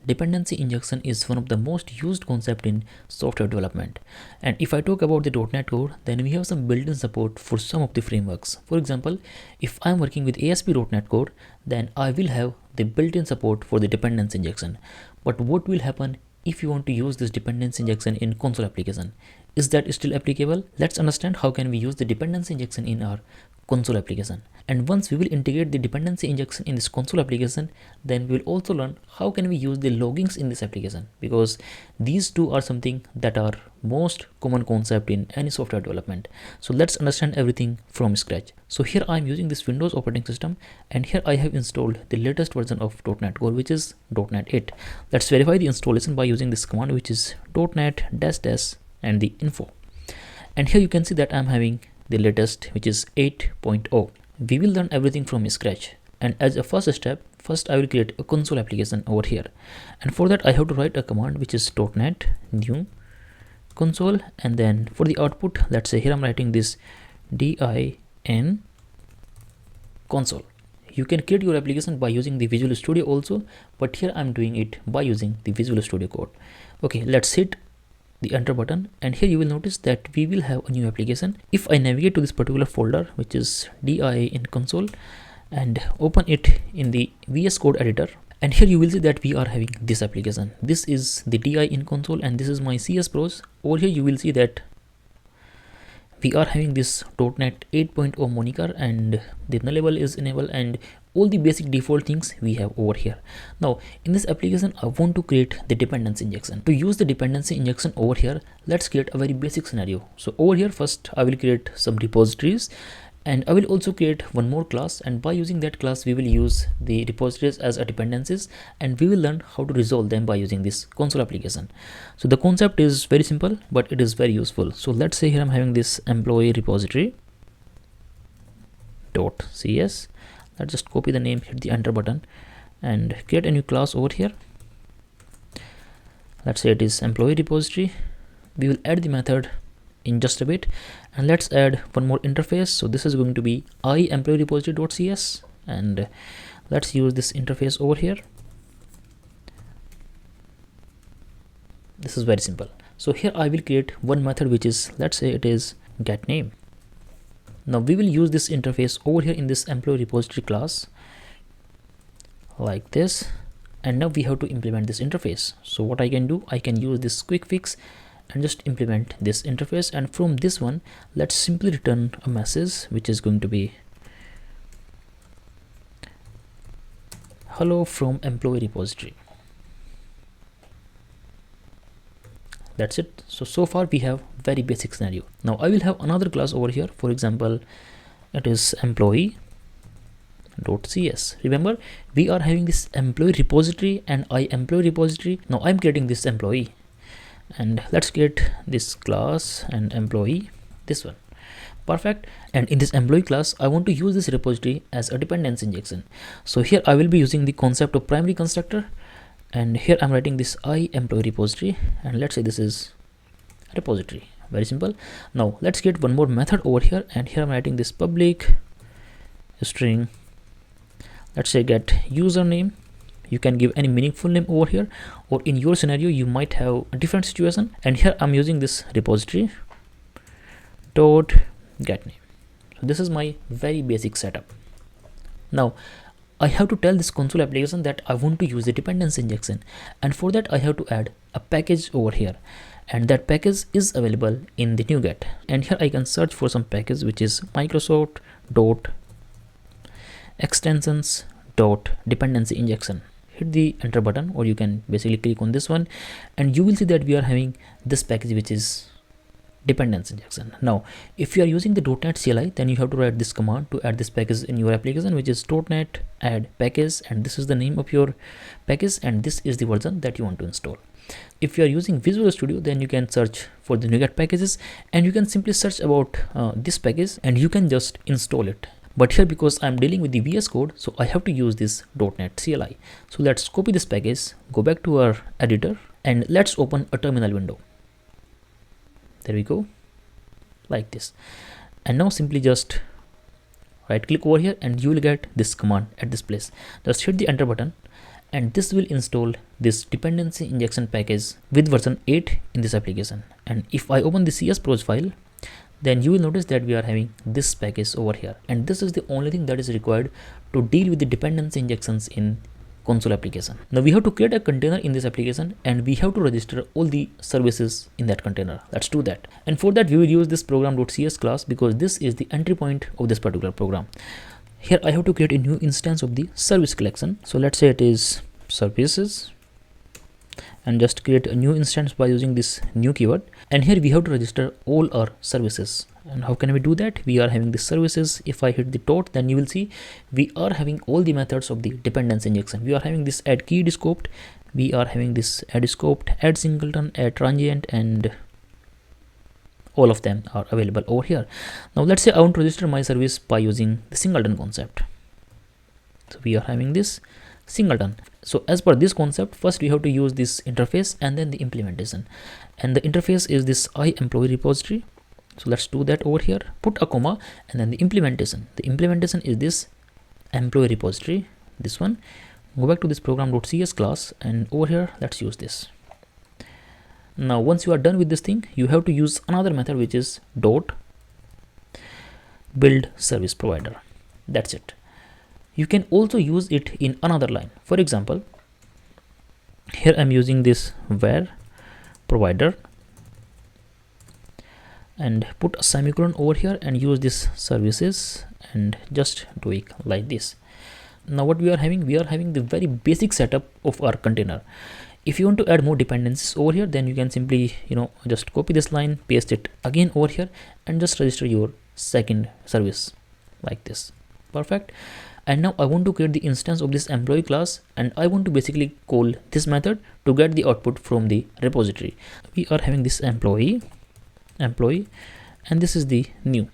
Dependency injection is one of the most used concept in software development. And if I talk about the .NET Core, then we have some built-in support for some of the frameworks. For example, if I'm working with ASP.NET Core, then I will have the built-in support for the dependency injection. But what will happen if you want to use this dependency injection in console application? Is that still applicable? Let's understand how can we use the dependency injection in our console application. And once we will integrate the dependency injection in this console application, then we will also learn how can we use the loggings in this application, because these two are something that are most common concept in any software development. So let's understand everything from scratch. So here I am using this Windows operating system, and here I have installed the latest version of .NET Core, which is .NET 8. Let's verify the installation by using this command, which is .NET -" and the info. And here you can see that I'm having the latest, which is 8.0. We will learn everything from scratch, and as a first step, first I will create a console application over here, and for that I have to write a command which is .NET new console, and then for the output, let's say here I'm writing this din console. You can create your application by using the Visual Studio also, but here I'm doing it by using the Visual Studio Code. Okay, let's hit the enter button, and here you will notice that we will have a new application. If I navigate to this particular folder, which is in console, and open it in the VS Code editor, and here you will see that we are having this application. This is the in console, and this is my CS pros. Over here you will see that we are having this .NET 8.0 moniker, and the nullable is enabled, and all the basic default things we have over here. Now in this application I want to create the dependency injection. To use the dependency injection over here, let's create a very basic scenario. So over here first I will create some repositories, and I will also create one more class, and by using that class we will use the repositories as a dependencies, and we will learn how to resolve them by using this console application. So the concept is very simple, but it is very useful. So let's say here I'm having this employee repository .cs. Let's just copy the name, hit the enter button, and create a new class over here. Let's say it is employee repository. We will add the method in just a bit, and let's add one more interface. So this is going to be employee repository.cs, and let's use this interface over here. This is very simple. So here I will create one method which is, let's say it is get name. Now we will use this interface over here in this employee repository class like this, and now we have to implement this interface. So what I can do, I can use this quick fix and just implement this interface, and from this one let's simply return a message which is going to be hello from employee repository. That's it. So far we have very basic scenario. Now I will have another class over here. For example, it is employee.cs. Remember, we are having this employee repository and employee repository. Now I'm creating this employee, and let's create this class and employee, this one. Perfect. And in this employee class I want to use this repository as a dependency injection. So here I will be using the concept of primary constructor, and here I'm writing this employee repository, and let's say this is repository. Very simple. Now let's get one more method over here, and here I'm writing this public string, let's say get username. You can give any meaningful name over here, or in your scenario you might have a different situation, and here I'm using this repository dot get name. So this is my very basic setup. Now I have to tell this console application that I want to use the dependency injection, and for that I have to add a package over here, and that package is available in the NuGet. And here I can search for some package which is Microsoft extensions dependency injection. Hit the enter button, or you can basically click on this one, and you will see that we are having this package which is dependency injection. Now if you are using the .NET CLI, then you have to write this command to add this package in your application, which is .NET add package, and this is the name of your package, and this is the version that you want to install. If you are using Visual Studio, then you can search for the NuGet packages, and you can simply search about this package and you can just install it. But here, because I'm dealing with the VS Code, so I have to use this .NET CLI. So let's copy this package, go back to our editor, and let's open a terminal window. There we go, like this. And now simply just right click over here, and you will get this command at this place. Just hit the enter button, and this will install this dependency injection package with version 8 in this application. And if I open the CS pros file, then you will notice that we are having this package over here, and this is the only thing that is required to deal with the dependency injections in console application. Now we have to create a container in this application, and we have to register all the services in that container. Let's do that. And for that we will use this program.cs class, because this is the entry point of this particular program. Here I have to create a new instance of the service collection. So let's say it is services, and just create a new instance by using this new keyword. And here we have to register all our services. And how can we do that? We are having the services. If I hit the dot, then you will see we are having all the methods of the dependency injection. We are having this add keyed scoped, we are having this add scoped, add singleton, add transient, and all of them are available over here. Now let's say I want to register my service by using the singleton concept. So we are having this singleton. So as per this concept, first we have to use this interface and then the implementation. And the interface is this employee repository. So let's do that over here. Put a comma and then the implementation. The implementation is this employee repository, this one. Go back to this program.cs class, and over here let's use this. Now once you are done with this thing, you have to use another method, which is dot build service provider. That's it. You can also use it in another line. For example, here I'm using this where provider, and put a semicolon over here and use this services, and just do it like this. Now what we are having the very basic setup of our container. If you want to add more dependencies over here, then you can simply just copy this line, paste it again over here, and just register your second service like this. Perfect. And now I want to create the instance of this employee class, and I want to basically call this method to get the output from the repository. We are having this employee, and this is the new,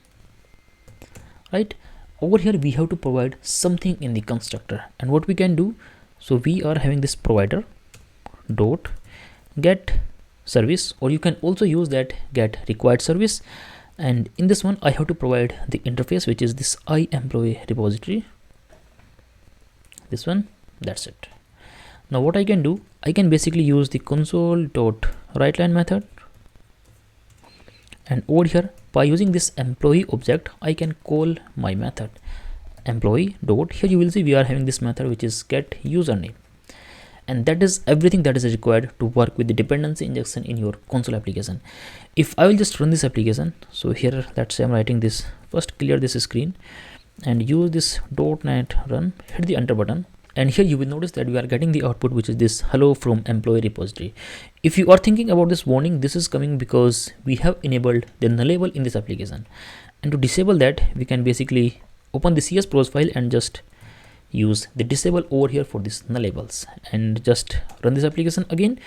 right? Over here we have to provide something in the constructor, and what we can do, so we are having this provider dot get service, or you can also use that get required service. And in this one I have to provide the interface, which is this employee repository, this one. That's it. Now what I can do, I can basically use the console dot writeLine method, and over here by using this employee object I can call my method employee dot, here you will see we are having this method which is get username. And that is everything that is required to work with the dependency injection in your console application. If I will just run this application, so here let's say I'm writing this, first clear this screen and use this .NET run, hit the enter button, and here you will notice that we are getting the output, which is this hello from employee repository. If you are thinking about this warning, this is coming because we have enabled the nullable in this application, and to disable that we can basically open the CS pros file and just use the disable over here for this nullables, and just run this application again,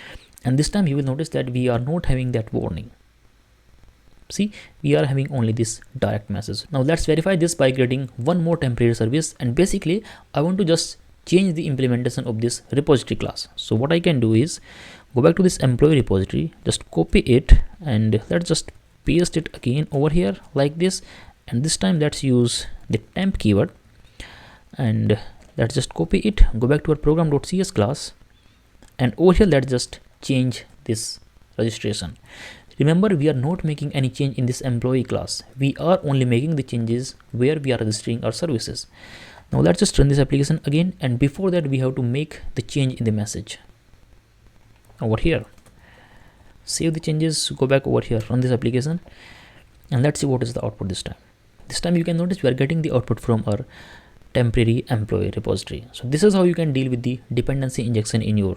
and this time you will notice that we are not having that warning. See, we are having only this direct message. Now let's verify this by creating one more temporary service, and basically I want to just change the implementation of this repository class. So what I can do is go back to this employee repository, just copy it, and let's just paste it again over here like this, and this time let's use the temp keyword, and let's just copy it, go back to our program.cs class, and over here let's just change this registration. Remember, we are not making any change in this employee class, we are only making the changes where we are registering our services. Now let's just run this application again, and before that we have to make the change in the message over here. Save the changes, go back over here, run this application, and let's see what is the output this time. This time you can notice we are getting the output from our temporary employee repository. So this is how you can deal with the dependency injection in your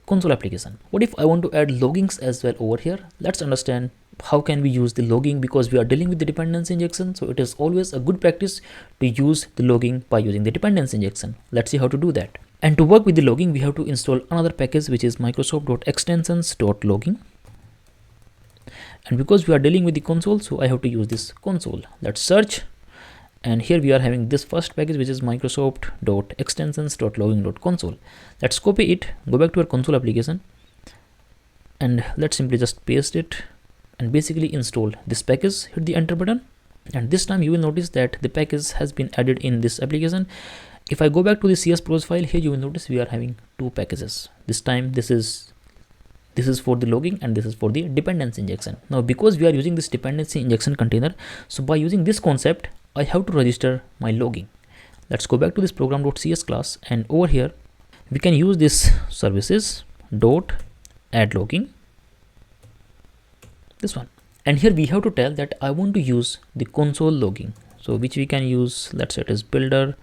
console application. What if I want to add loggings as well over here? Let's understand how can we use the logging, because we are dealing with the dependency injection, so it is always a good practice to use the logging by using the dependency injection. Let's see how to do that. And to work with the logging, we have to install another package, which is microsoft.extensions.logging. And because we are dealing with the console, so I have to use this console. Let's search, and here we are having this first package, which is microsoft.extensions.logging.console. Let's copy it, go back to our console application, and let's simply just paste it and basically install this package. Hit the enter button, and this time you will notice that the package has been added in this application, If I go back to the CS pros file, here you will notice we are having two packages. This time this is for the logging and this is for the dependency injection. Now because we are using this dependency injection container, so by using this concept I have to register my logging. Let's go back to this program.cs class, and over here we can use this services dot add logging, this one, and here we have to tell that I want to use the console logging, so which we can use, let's say it is builder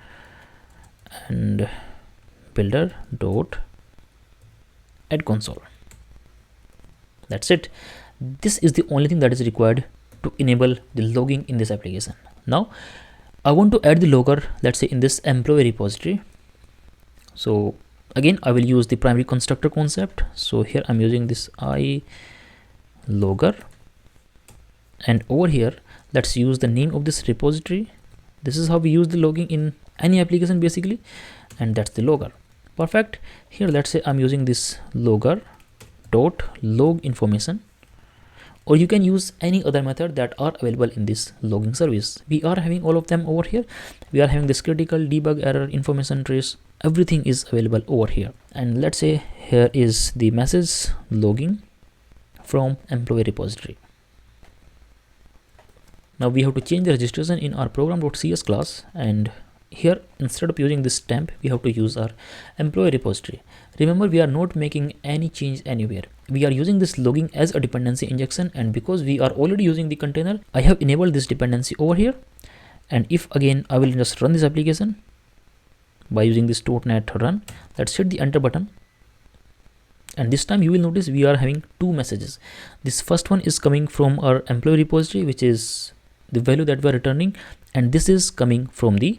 and builder dot add console. That's it. This is the only thing that is required to enable the logging in this application. Now I want to add the logger, let's say in this employee repository. So again I will use the primary constructor concept. So here I'm using this Ilogger, and over here let's use the name of this repository. This is how we use the logging in any application basically, and that's the logger. Perfect. Here let's say I'm using this logger dot log information, or you can use any other method that are available in this logging service. We are having all of them over here. We are having this critical, debug, error, information trace, everything is available over here. And let's say here is the message logging from employee repository. Now we have to change the registration in our program.cs class, and here instead of using this temp we have to use our employee repository. Remember, we are not making any change anywhere. We are using this logging as a dependency injection, and because we are already using the container, I have enabled this dependency over here. And if again I will just run this application by using this .NET run, let's hit the enter button, and this time you will notice we are having two messages. This first one is coming from our employee repository, which is the value that we are returning, and this is coming from the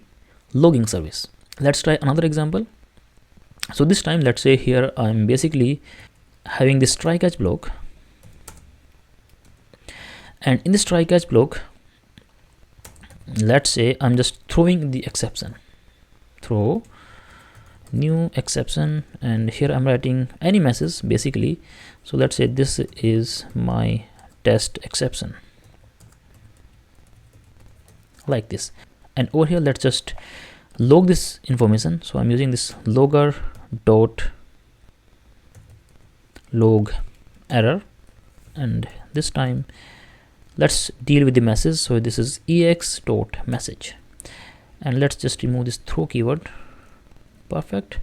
logging service. Let's try another example. So this time let's say here I'm basically having this try catch block, and in this try catch block let's say I'm just throwing the exception, throw new exception, and here I'm writing any message basically. So let's say this is my test exception, like this, and over here let's just log this information. So I'm using this logger dot log error, and this time let's deal with the message. So this is ex dot message, and let's just remove this throw keyword. Perfect.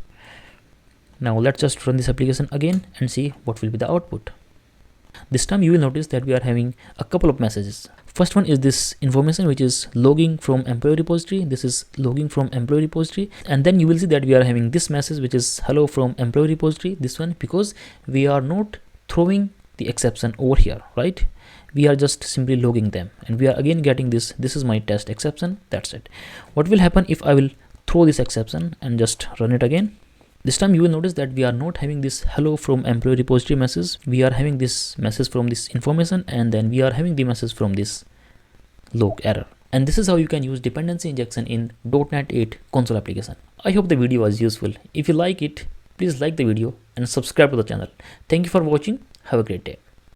Now let's just run this application again and see what will be the output. This time you will notice that we are having a couple of messages. First one is this information which is logging from employee repository. This is logging from employee repository, and then you will see that we are having this message which is hello from employee repository, this one, because we are not throwing the exception over here, right? We are just simply logging them, and we are again getting this is my test exception. That's it. What will happen if I will throw this exception and just run it again? This time you will notice that we are not having this hello from employee repository message. We are having this message from this information, and then we are having the message from this log error. And this is how you can use dependency injection in .NET 8 console application. I hope the video was useful. If you like it, please like the video and subscribe to the channel. Thank you for watching. Have a great day.